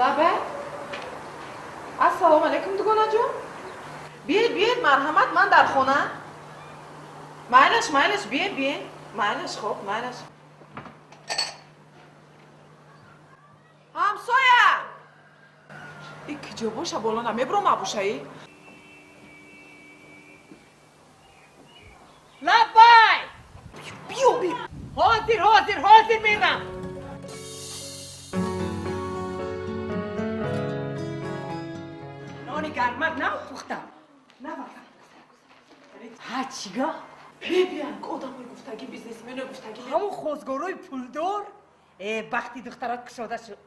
لبه السلام علیکم دوگانا جون بیاید مرحمت من در خونه مایلش بیاید مایلش خب مایلش همسایه این کجا باشه بالا نمیبرم ابوشه ای لبای بیا حاضر میرم نانی گرمک نه پختم نه ها چیگاه بیان که آدم های گفتگی بیزنسمن های گفتگی همون خوزگاروی پولدار وقتی دخترات کشاده شد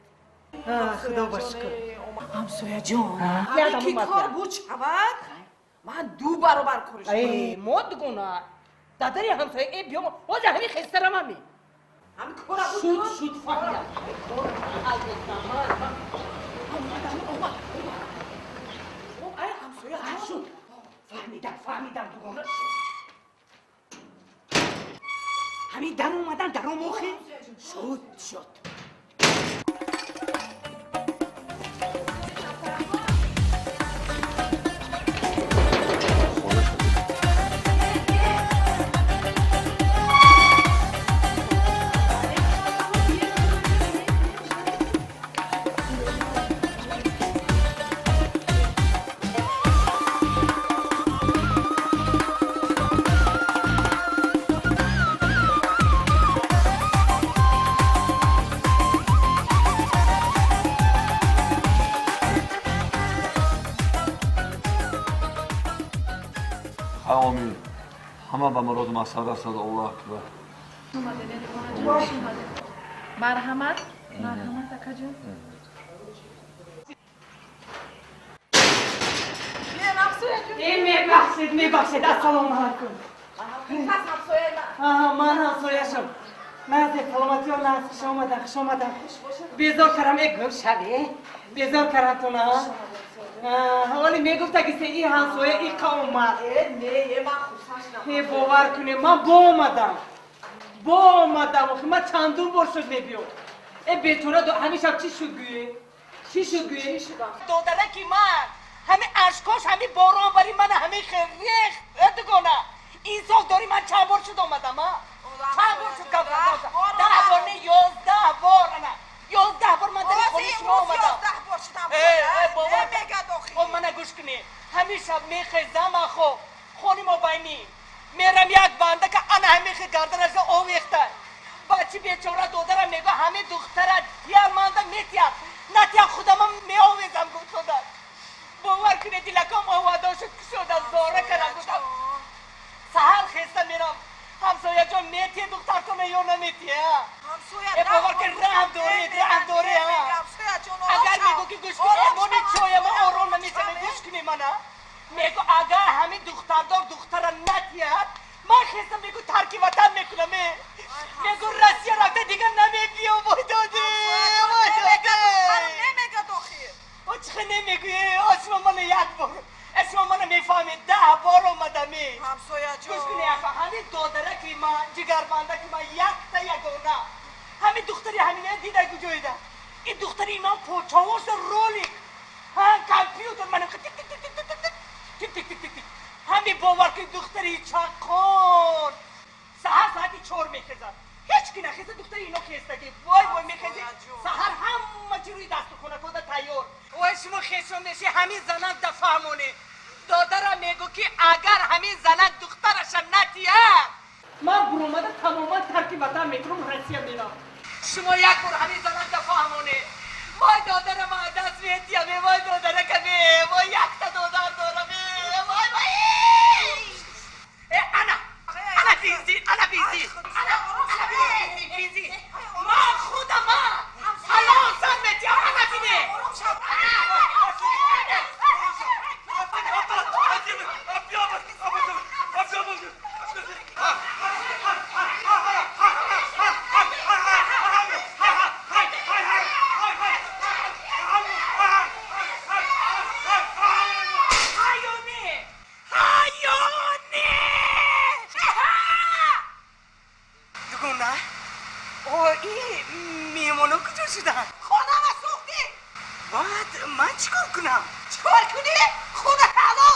خدا باشکر همسایه جان یادم همین که اومد. کار بود شود من 2 برابر کارش ای مد گونه دادری همسایه ای بیا باز همین خسترم همی همین کار بود شد فهمیدم ای همسایه شد فهمیدم دوگانه همین در اومدن در اون موخی شد آمین همه به مراد مسئله رسد الله اکبر مرحمت اکا جون بیان همسایه جون ای میبخشید السلام علیکم این کس همسایه من همسایه‌شم نه سلامتی و نه خوش آمدم بیزار کردم یک گل شبیه بیزار کردم تو نه حالی میگفت اگه این همسایه این قوم نه من خوشش ای باور کنی من با اومدم آخه من چندون بار شد میبیام ای بیتونه دو همیشه چی شد گویه دادرکی من همه اشکاش همه باران بری من همه خریخ ادگونه این سال داری من چند بار شد آمدم چند بار شد گفتم 10 بار نه 11 بار نه 11 بار من در خونه شما آمدم 11 بار شدم خب من گوش کنی همیشه میخیزم اخو خونی ما بینی میرم یک بنده که انا همیشه گردنش اویخته بچه بیچاره دادرم میگه همه دخترت یار مانده میتیاد نتیاد خودم میآویزم گفتم باور کنی دلکم آواده شد زاره کردم گفتم سهر خسته میرم همسایه جان میتیه دختر تو میو نمیتیه ای باور کن رحم داری اگر میگو که گوش کنی امونی چویه ما آرام نمیتونه گوش کنی منه میگو اگر همین دختر نتیاد من خستم میگو ترکی وطن میکنم میگو رسیه رفته دیگه نمیبیام وای داده نمیگه دخی او چخه نمیگوی اسم من یک بار اسم من میفهمی 10 بار اومدمی همسایه جون گوش کنی اخا همین دادره که من جگر بنده که من یک تا یگونه همین دختری همینه دیده گجویده این دختری اینا پوچاوش رولی کامپیوتر من تیک همین باور که دختری چاکون سهر ساعتی 4 میخزد هیچ کی نخزه دختری اینا خستگی وای میخزه سهر همه چی روی دست خونه کده تیار وای شما خشم میشی همین زنک دفهمونه دادرم میگو که اگر همین زنک دخترش نتیه من برومده تماما ترکی وطن میکنم رسیه میرم شما یک بار همین زنک دفهمونه وای دادرم دست میتیم وای دادره کمی وای یک تا دادر دارم وای انا بیزی ما خودم الان سن میتیم انا بینه بعد من چیکار کنم؟ چیکار کنی؟ خونه حلال